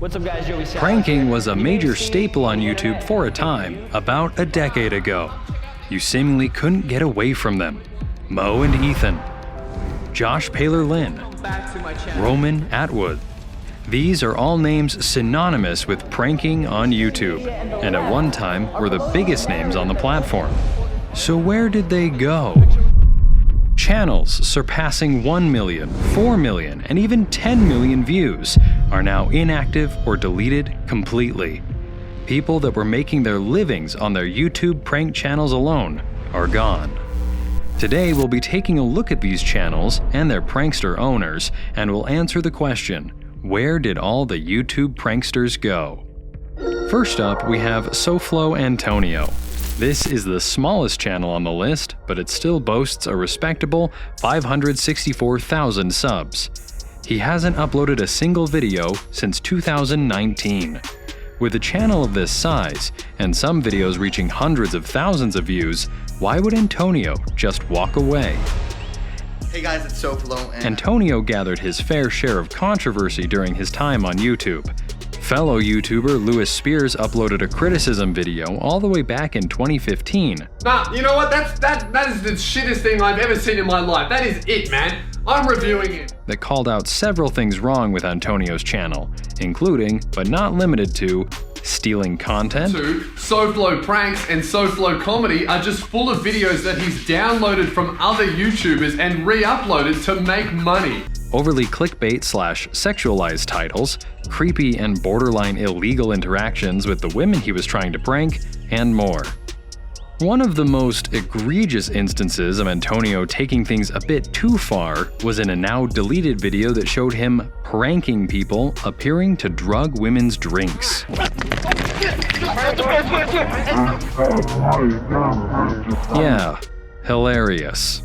What's up guys, Joey Salad. Pranking was a major staple on YouTube for a time, about a decade ago. You seemingly couldn't get away from them. Mo and Ethan, Josh Paler Lynn, Roman Atwood. These are all names synonymous with pranking on YouTube, and at one time were the biggest names on the platform. So where did they go? Channels surpassing 1 million, 4 million, and even 10 million views are now inactive or deleted completely. People that were making their livings on their YouTube prank channels alone are gone. Today we'll be taking a look at these channels and their prankster owners, and we'll answer the question, where did all the YouTube pranksters go? First up, we have SoFlo Antonio. This is the smallest channel on the list, but it still boasts a respectable 564,000 subs. He hasn't uploaded a single video since 2019. With a channel of this size, and some videos reaching hundreds of thousands of views, why would Antonio just walk away? Hey guys, it's SoFlo, and Antonio gathered his fair share of controversy during his time on YouTube. Fellow YouTuber Lewis Spears uploaded a criticism video all the way back in 2015. Nah, you know what? That is the shittest thing I've ever seen in my life. That is it, man. I'm reviewing it. That called out several things wrong with Antonio's channel, including, but not limited to, stealing content. SoFlo pranks and SoFlo comedy are just full of videos that he's downloaded from other YouTubers and re-uploaded to make money. Overly clickbait/sexualized titles, creepy and borderline illegal interactions with the women he was trying to prank, and more. One of the most egregious instances of Antonio taking things a bit too far was in a now deleted video that showed him pranking people appearing to drug women's drinks. Yeah, hilarious.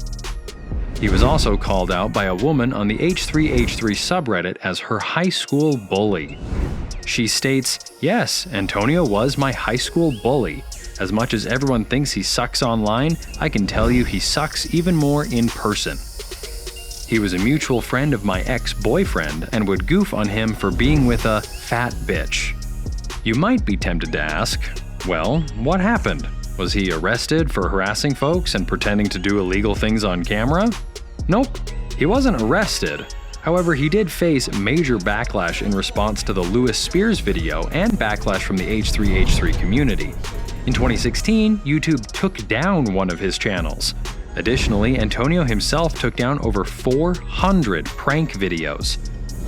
He was also called out by a woman on the H3H3 subreddit as her high school bully. She states, "Yes, Antonio was my high school bully. As much as everyone thinks he sucks online, I can tell you he sucks even more in person. He was a mutual friend of my ex-boyfriend and would goof on him for being with a fat bitch." You might be tempted to ask, well, what happened? Was he arrested for harassing folks and pretending to do illegal things on camera? Nope, he wasn't arrested. However, he did face major backlash in response to the Lewis Spears video and backlash from the H3H3 community. In 2016, YouTube took down one of his channels. Additionally, Antonio himself took down over 400 prank videos.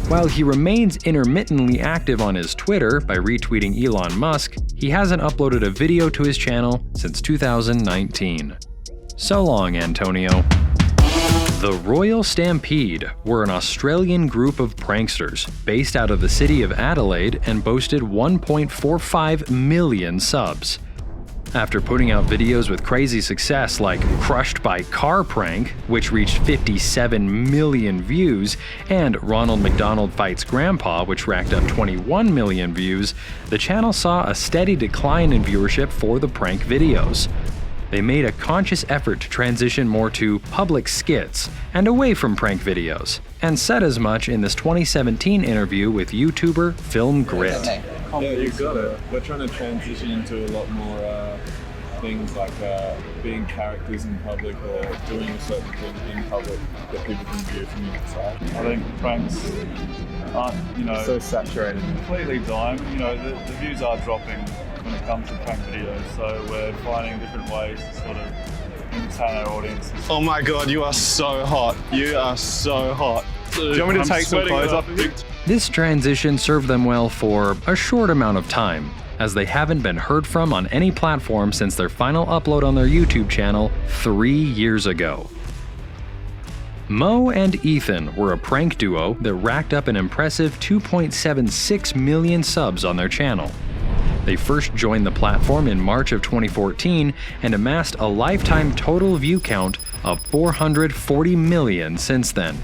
While he remains intermittently active on his Twitter by retweeting Elon Musk, he hasn't uploaded a video to his channel since 2019. So long, Antonio. The Royal Stampede were an Australian group of pranksters based out of the city of Adelaide and boasted 1.45 million subs. After putting out videos with crazy success like Crushed by Car Prank, which reached 57 million views, and Ronald McDonald Fights Grandpa, which racked up 21 million views, the channel saw a steady decline in viewership for the prank videos. They made a conscious effort to transition more to public skits and away from prank videos, and said as much in this 2017 interview with YouTuber Film Grit. Yeah, you got it. We're trying to transition into a lot more things like being characters in public or doing a certain thing in public that people can view from the outside. I think pranks aren't, so saturated. completely dying. The views are dropping when it comes to prank videos, so we're finding different ways to sort of entertain our audiences. Oh my god, you are so hot. You are so hot. Dude, do you want me to take some clothes off? This transition served them well for a short amount of time, as they haven't been heard from on any platform since their final upload on their YouTube channel 3 years ago. Mo and Ethan were a prank duo that racked up an impressive 2.76 million subs on their channel. They first joined the platform in March of 2014 and amassed a lifetime total view count of 440 million since then.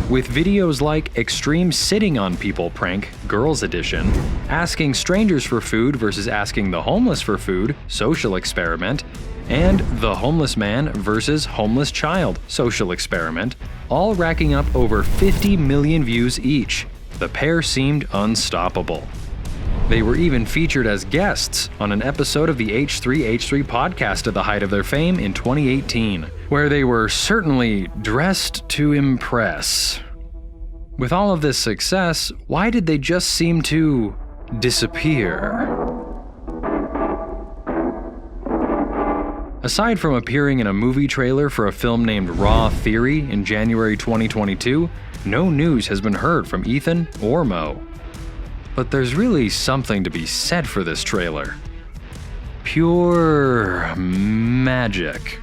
With videos like Extreme Sitting on People Prank, Girls Edition, Asking Strangers for Food versus Asking the Homeless for Food, Social Experiment, and The Homeless Man versus Homeless Child, Social Experiment, all racking up over 50 million views each. The pair seemed unstoppable. They were even featured as guests on an episode of the H3H3 podcast at the height of their fame in 2018, where they were certainly dressed to impress. With all of this success, why did they just seem to disappear? Aside from appearing in a movie trailer for a film named Raw Theory in January 2022, no news has been heard from Ethan or Mo. But there's really something to be said for this trailer. Pure magic.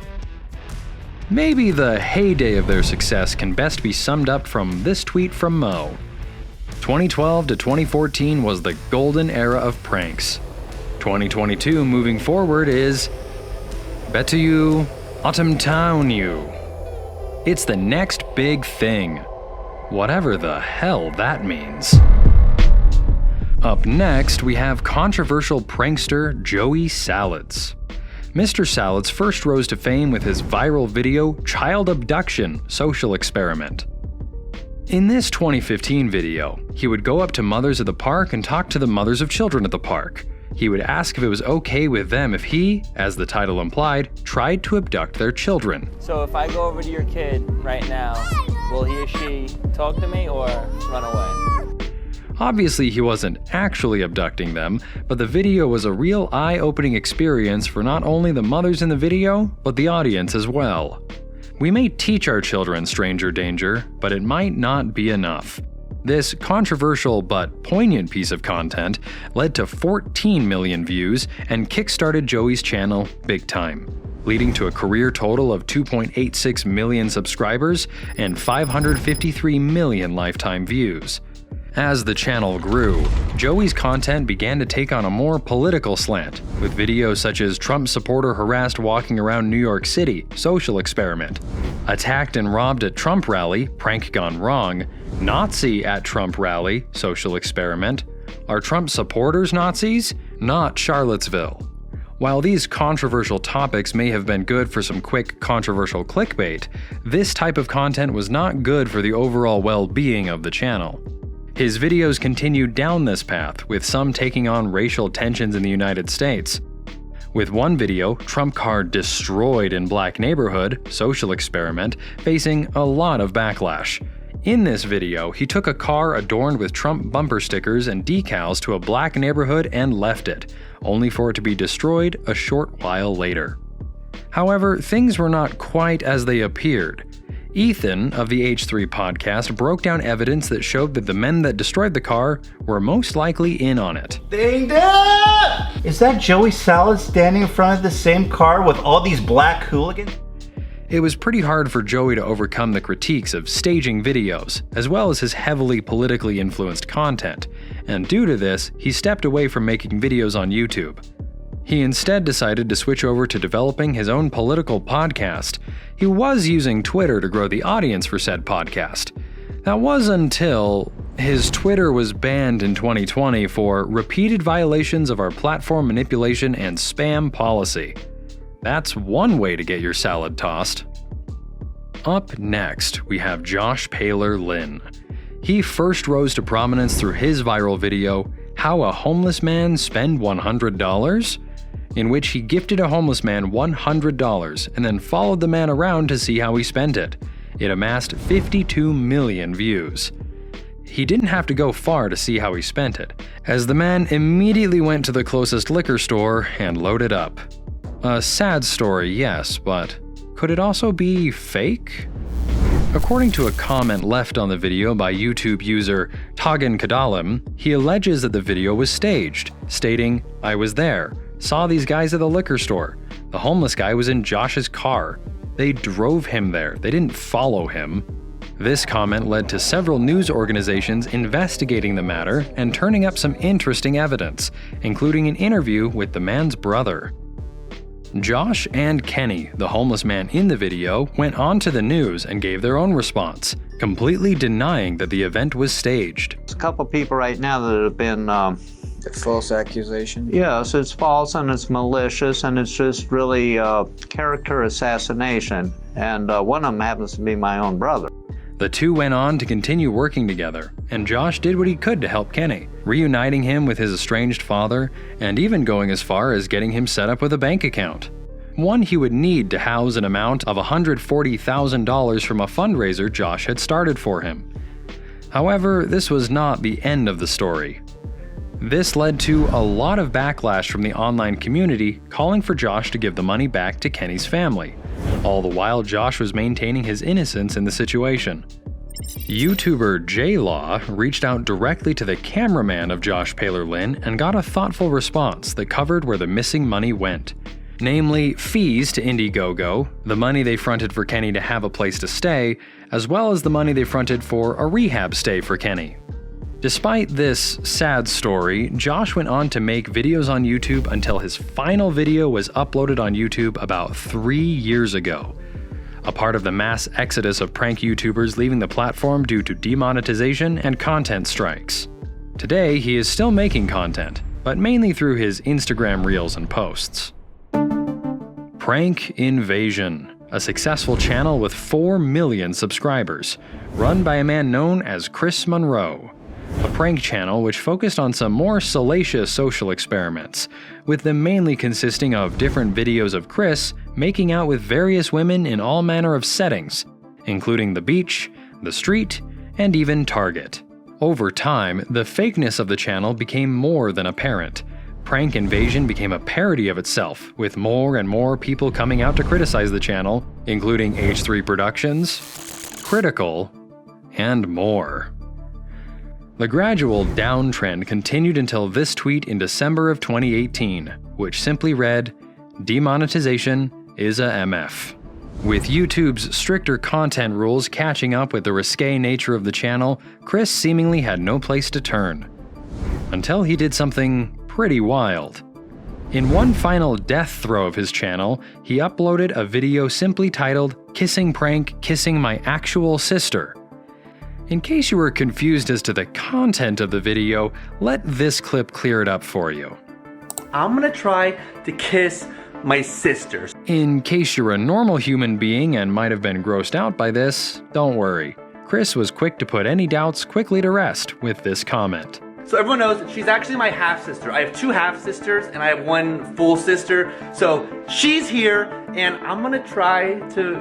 Maybe the heyday of their success can best be summed up from this tweet from Mo. 2012 to 2014 was the golden era of pranks. 2022 moving forward is Bet you, Autumn Town you. It's the next big thing. Whatever the hell that means. Up next, we have controversial prankster Joey Salads. Mr. Salads first rose to fame with his viral video, Child Abduction Social Experiment. In this 2015 video, he would go up to mothers at the park and talk to the mothers of children at the park. He would ask if it was okay with them if he, as the title implied, tried to abduct their children. So if I go over to your kid right now, will he or she talk to me or run away? Obviously, he wasn't actually abducting them, but the video was a real eye-opening experience for not only the mothers in the video, but the audience as well. We may teach our children stranger danger, but it might not be enough. This controversial but poignant piece of content led to 14 million views and kickstarted Joey's channel big time, leading to a career total of 2.86 million subscribers and 553 million lifetime views. As the channel grew, Joey's content began to take on a more political slant, with videos such as Trump supporter harassed walking around New York City, Social Experiment, attacked and robbed at Trump rally, Prank Gone Wrong, Nazi at Trump rally, Social Experiment, Are Trump supporters Nazis? Not Charlottesville. While these controversial topics may have been good for some quick controversial clickbait, this type of content was not good for the overall well-being of the channel. His videos continued down this path, with some taking on racial tensions in the United States. With one video, Trump car destroyed in black neighborhood, Social Experiment, facing a lot of backlash. In this video, he took a car adorned with Trump bumper stickers and decals to a black neighborhood and left it, only for it to be destroyed a short while later. However, things were not quite as they appeared. Ethan of the H3 podcast broke down evidence that showed that the men that destroyed the car were most likely in on it. Ding dong! Is that Joey Salads standing in front of the same car with all these black hooligans? It was pretty hard for Joey to overcome the critiques of staging videos, as well as his heavily politically influenced content, and due to this, he stepped away from making videos on YouTube. He instead decided to switch over to developing his own political podcast. He was using Twitter to grow the audience for said podcast. That was until his Twitter was banned in 2020 for repeated violations of our platform manipulation and spam policy. That's one way to get your salad tossed. Up next, we have Josh Paler Lynn. He first rose to prominence through his viral video, How a Homeless Man Spend $100? In which he gifted a homeless man $100 and then followed the man around to see how he spent it. It amassed 52 million views. He didn't have to go far to see how he spent it, as the man immediately went to the closest liquor store and loaded up. A sad story, yes, but could it also be fake? According to a comment left on the video by YouTube user Tagan Kadalim, he alleges that the video was staged, stating, "I was there. Saw these guys at the liquor store. The homeless guy was in Josh's car. They drove him there. They didn't follow him." This comment led to several news organizations investigating the matter and turning up some interesting evidence, including an interview with the man's brother. Josh and Kenny, the homeless man in the video, went on to the news and gave their own response, completely denying that the event was staged. There's a couple people right now that have been false accusation? Yes, it's false and it's malicious and it's just really character assassination. And one of them happens to be my own brother. The two went on to continue working together, and Josh did what he could to help Kenny, reuniting him with his estranged father, and even going as far as getting him set up with a bank account. One he would need to house an amount of $140,000 from a fundraiser Josh had started for him. However, this was not the end of the story. This led to a lot of backlash from the online community calling for Josh to give the money back to Kenny's family. All the while, Josh was maintaining his innocence in the situation. YouTuber J-Law reached out directly to the cameraman of Josh Paler-Lynn and got a thoughtful response that covered where the missing money went. Namely, fees to Indiegogo, the money they fronted for Kenny to have a place to stay, as well as the money they fronted for a rehab stay for Kenny. Despite this sad story, Josh went on to make videos on YouTube until his final video was uploaded on YouTube about 3 years ago. A part of the mass exodus of prank YouTubers leaving the platform due to demonetization and content strikes. Today, he is still making content, but mainly through his Instagram reels and posts. Prank Invasion, a successful channel with 4 million subscribers, run by a man known as Chris Monroe. A prank channel which focused on some more salacious social experiments, with them mainly consisting of different videos of Chris making out with various women in all manner of settings, including the beach, the street, and even Target. Over time, the fakeness of the channel became more than apparent. Prank Invasion became a parody of itself, with more and more people coming out to criticize the channel, including H3 Productions, Critical, and more. The gradual downtrend continued until this tweet in December of 2018, which simply read, "Demonetization is a MF." With YouTube's stricter content rules catching up with the risque nature of the channel, Chris seemingly had no place to turn. Until he did something pretty wild. In one final death throw of his channel, he uploaded a video simply titled, "Kissing Prank Kissing My Actual Sister." In case you were confused as to the content of the video, let this clip clear it up for you. I'm gonna try to kiss my sisters. In case you're a normal human being and might have been grossed out by this, don't worry. Chris was quick to put any doubts quickly to rest with this comment. So everyone knows she's actually my half-sister. I have 2 half-sisters and I have 1 full sister. So she's here and I'm gonna try to...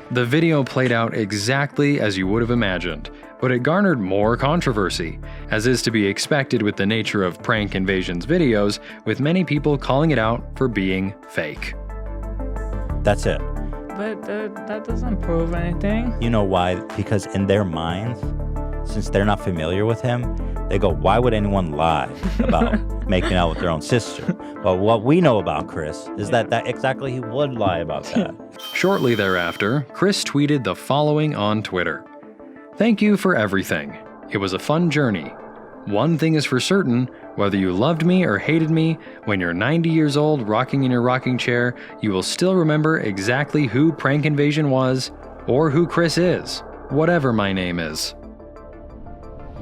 The video played out exactly as you would have imagined, but it garnered more controversy, as is to be expected with the nature of Prank Invasion's videos, with many people calling it out for being fake. That's it. But that doesn't prove anything. You know why? Because in their minds, since they're not familiar with him, they go, why would anyone lie about making out with their own sister? Well, what we know about Chris is that exactly he would lie about that. Shortly thereafter, Chris tweeted the following on Twitter. "Thank you for everything. It was a fun journey. One thing is for certain, whether you loved me or hated me, when you're 90 years old rocking in your rocking chair, you will still remember exactly who Prank Invasion was, or who Chris is, whatever my name is."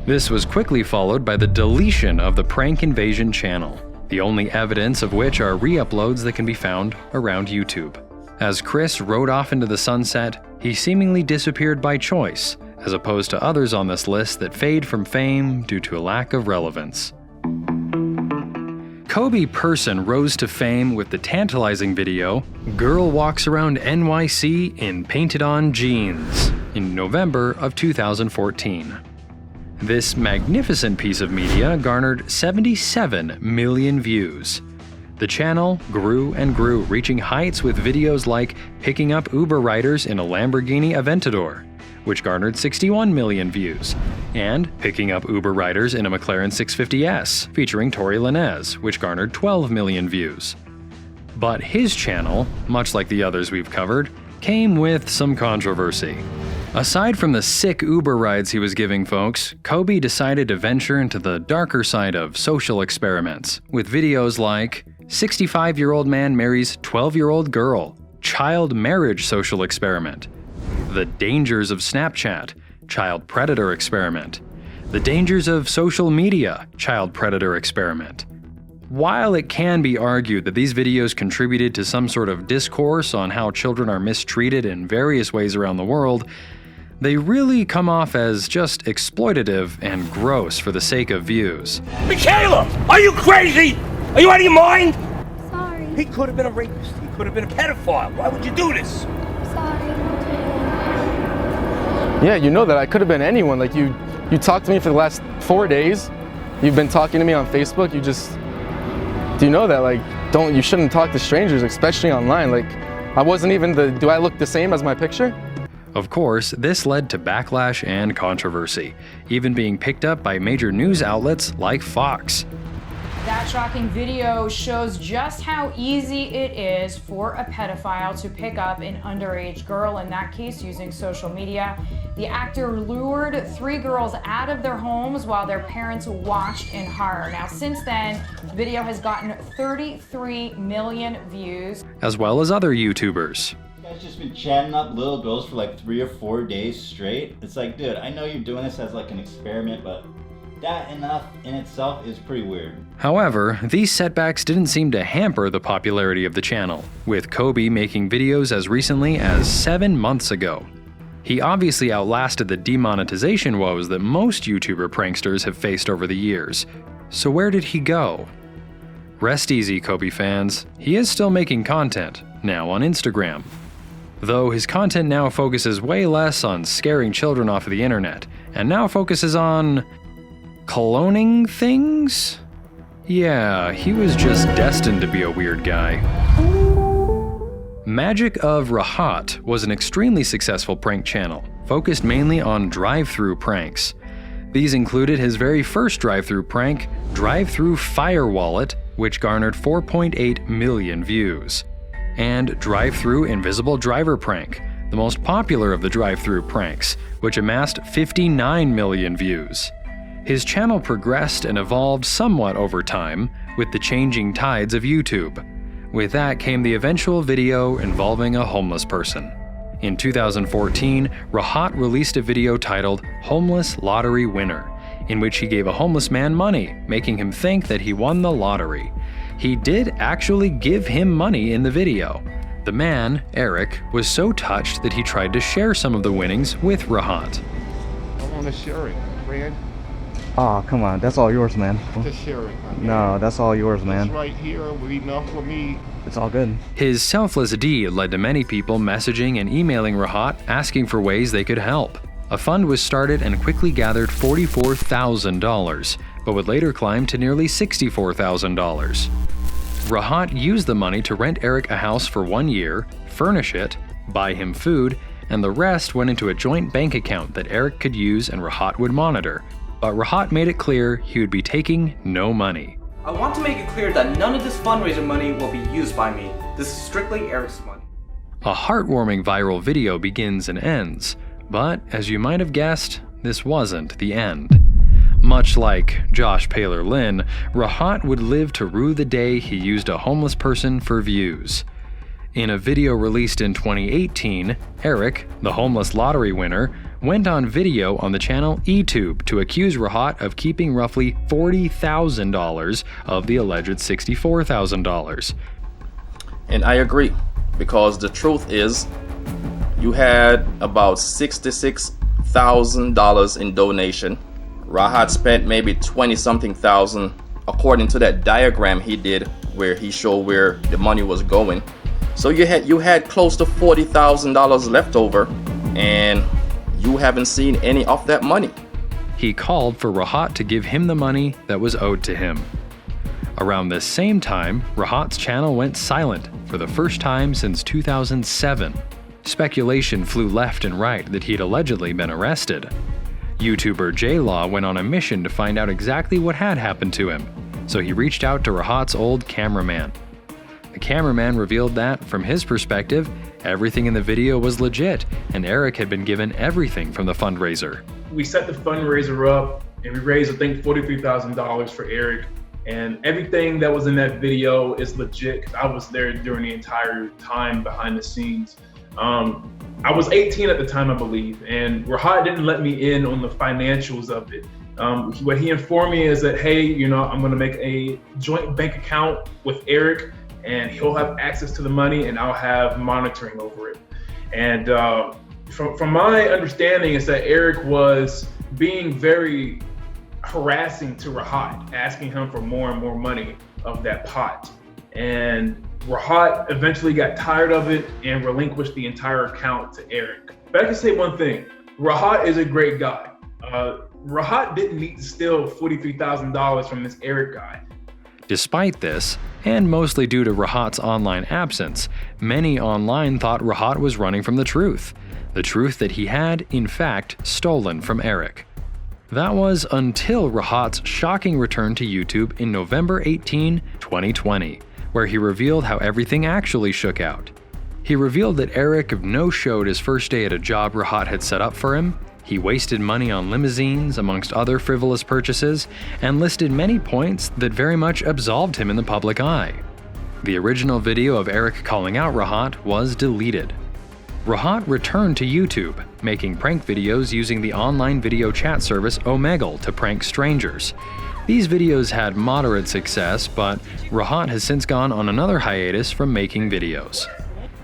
This was quickly followed by the deletion of the Prank Invasion channel, the only evidence of which are re-uploads that can be found around YouTube. As Chris rode off into the sunset, he seemingly disappeared by choice, as opposed to others on this list that fade from fame due to a lack of relevance. Kobe Person rose to fame with the tantalizing video, "Girl Walks Around NYC in Painted-On Jeans," in November of 2014. This magnificent piece of media garnered 77 million views. The channel grew and grew, reaching heights with videos like picking up Uber riders in a Lamborghini Aventador, which garnered 61 million views, and picking up Uber riders in a McLaren 650S, featuring Tory Lanez, which garnered 12 million views. But his channel, much like the others we've covered, came with some controversy. Aside from the sick Uber rides he was giving folks, Kobe decided to venture into the darker side of social experiments, with videos like 65-year-old man marries 12-year-old girl, child marriage social experiment, the dangers of Snapchat, child predator experiment, the dangers of social media, child predator experiment. While it can be argued that these videos contributed to some sort of discourse on how children are mistreated in various ways around the world, They really come off as just exploitative and gross for the sake of views. Michaela, are you crazy? Are you out of your mind? Sorry. He could have been a rapist. He could have been a pedophile. Why would you do this? Sorry. Yeah, you know that. I could have been anyone. Like, you talked to me for the last 4 days. You've been talking to me on Facebook. Do you know that? Like, you shouldn't talk to strangers, especially online. Like, I wasn't even do I look the same as my picture? Of course, this led to backlash and controversy, even being picked up by major news outlets like Fox. That shocking video shows just how easy it is for a pedophile to pick up an underage girl, in that case using social media. The actor lured 3 girls out of their homes while their parents watched in horror. Now, since then, the video has gotten 33 million views. As well as other YouTubers. You guys just been chatting up little girls for like 3 or 4 days straight. It's like, dude, I know you're doing this as like an experiment, but that enough in itself is pretty weird. However, these setbacks didn't seem to hamper the popularity of the channel, with Kobe making videos as recently as 7 months ago. He obviously outlasted the demonetization woes that most YouTuber pranksters have faced over the years. So where did he go? Rest easy, Kobe fans. He is still making content, now on Instagram. Though his content now focuses way less on scaring children off of the internet, and now focuses on cloning things? Yeah, he was just destined to be a weird guy. Magic of Rahat was an extremely successful prank channel, focused mainly on drive-thru pranks. These included his very first drive-thru prank, Drive-Thru Fire Wallet, which garnered 4.8 million views, and Drive-Thru Invisible Driver Prank, the most popular of the drive-thru pranks, which amassed 59 million views. His channel progressed and evolved somewhat over time with the changing tides of YouTube. With that came the eventual video involving a homeless person. In 2014, Rahat released a video titled Homeless Lottery Winner, in which he gave a homeless man money, making him think that he won the lottery. He did actually give him money in the video. The man, Eric, was so touched that he tried to share some of the winnings with Rahat. I want to share it, friend. Oh, come on. That's all yours, man. Just share it. No, that's all yours, man. It's right here with enough for me. It's all good. His selfless deed led to many people messaging and emailing Rahat asking for ways they could help. A fund was started and quickly gathered $44,000, but would later climb to nearly $64,000. Rahat used the money to rent Eric a house for 1 year, furnish it, buy him food, and the rest went into a joint bank account that Eric could use and Rahat would monitor. But Rahat made it clear he would be taking no money. I want to make it clear that none of this fundraiser money will be used by me. This is strictly Eric's money. A heartwarming viral video begins and ends, but as you might have guessed, this wasn't the end. Much like Josh Paler Lynn, Rahat would live to rue the day he used a homeless person for views. In a video released in 2018, Eric, the homeless lottery winner, went on video on the channel eTube to accuse Rahat of keeping roughly $40,000 of the alleged $64,000. And I agree, because the truth is, you had about $66,000 in donation. Rahat spent maybe 20-something thousand, according to that diagram he did, where he showed where the money was going. So you had close to $40,000 left over, and you haven't seen any of that money. He called for Rahat to give him the money that was owed to him. Around this same time, Rahat's channel went silent for the first time since 2007. Speculation flew left and right that he'd allegedly been arrested. YouTuber J-Law went on a mission to find out exactly what had happened to him, so he reached out to Rahat's old cameraman. The cameraman revealed that, from his perspective, everything in the video was legit, and Eric had been given everything from the fundraiser. We set the fundraiser up, and we raised, I think, $43,000 for Eric, and everything that was in that video is legit, because I was there during the entire time behind the scenes. I was 18 at the time, I believe, and Rahat didn't let me in on the financials of it. What he informed me is that, hey, I'm gonna make a joint bank account with Eric, and he'll have access to the money and I'll have monitoring over it. And from my understanding is that Eric was being very harassing to Rahat, asking him for more and more money of that pot. And Rahat eventually got tired of it and relinquished the entire account to Eric. But I can say one thing, Rahat is a great guy. Rahat didn't need to steal $43,000 from this Eric guy. Despite this, and mostly due to Rahat's online absence, many online thought Rahat was running from the truth that he had, in fact, stolen from Eric. That was until Rahat's shocking return to YouTube in November 18, 2020, where he revealed how everything actually shook out. He revealed that Eric no-showed his first day at a job Rahat had set up for him, he wasted money on limousines, amongst other frivolous purchases, and listed many points that very much absolved him in the public eye. The original video of Eric calling out Rahat was deleted. Rahat returned to YouTube, making prank videos using the online video chat service Omegle to prank strangers. These videos had moderate success, but Rahat has since gone on another hiatus from making videos.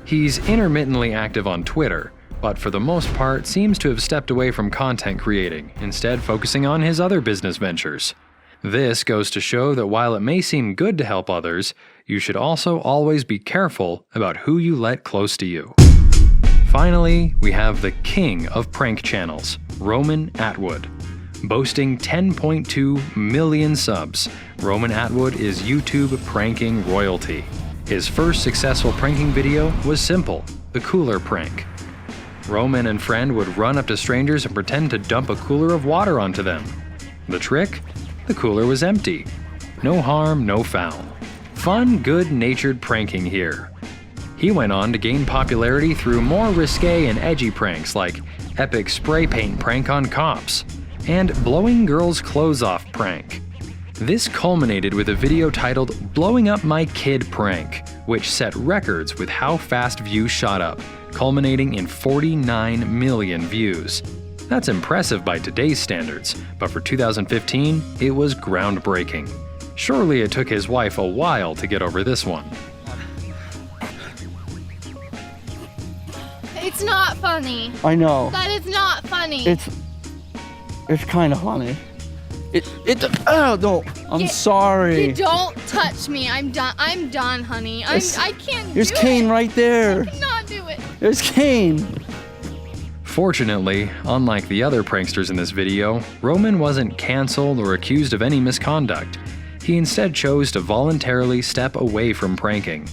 He's intermittently active on Twitter, but for the most part seems to have stepped away from content creating, instead focusing on his other business ventures. This goes to show that while it may seem good to help others, you should also always be careful about who you let close to you. Finally, we have the king of prank channels, Roman Atwood. Boasting 10.2 million subs, Roman Atwood is YouTube pranking royalty. His first successful pranking video was simple, the cooler prank. Roman and friend would run up to strangers and pretend to dump a cooler of water onto them. The trick? The cooler was empty. No harm, no foul. Fun, good-natured pranking here. He went on to gain popularity through more risque and edgy pranks like epic spray paint prank on cops and blowing girls' clothes off prank. This culminated with a video titled Blowing Up My Kid Prank, which set records with how fast views shot up, culminating in 49 million views. That's impressive by today's standards, but for 2015, it was groundbreaking. Surely it took his wife a while to get over this one. It's not funny. I know. That is not funny. It's kind of funny. Oh no! I'm sorry. You don't touch me. I'm done. I'm done, honey. I can't. There's Kane right there. I cannot do it. There's Kane. Fortunately, unlike the other pranksters in this video, Roman wasn't canceled or accused of any misconduct. He instead chose to voluntarily step away from pranking.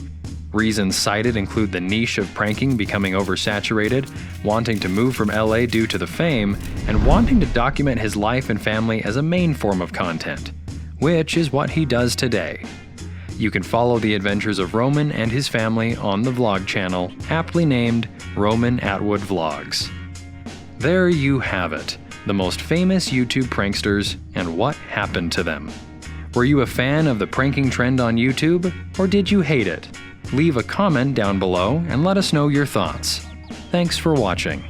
Reasons cited include the niche of pranking becoming oversaturated, wanting to move from LA due to the fame, and wanting to document his life and family as a main form of content, which is what he does today. You can follow the adventures of Roman and his family on the vlog channel, aptly named Roman Atwood Vlogs. There you have it, the most famous YouTube pranksters and what happened to them. Were you a fan of the pranking trend on YouTube, or did you hate it? Leave a comment down below and let us know your thoughts. Thanks for watching.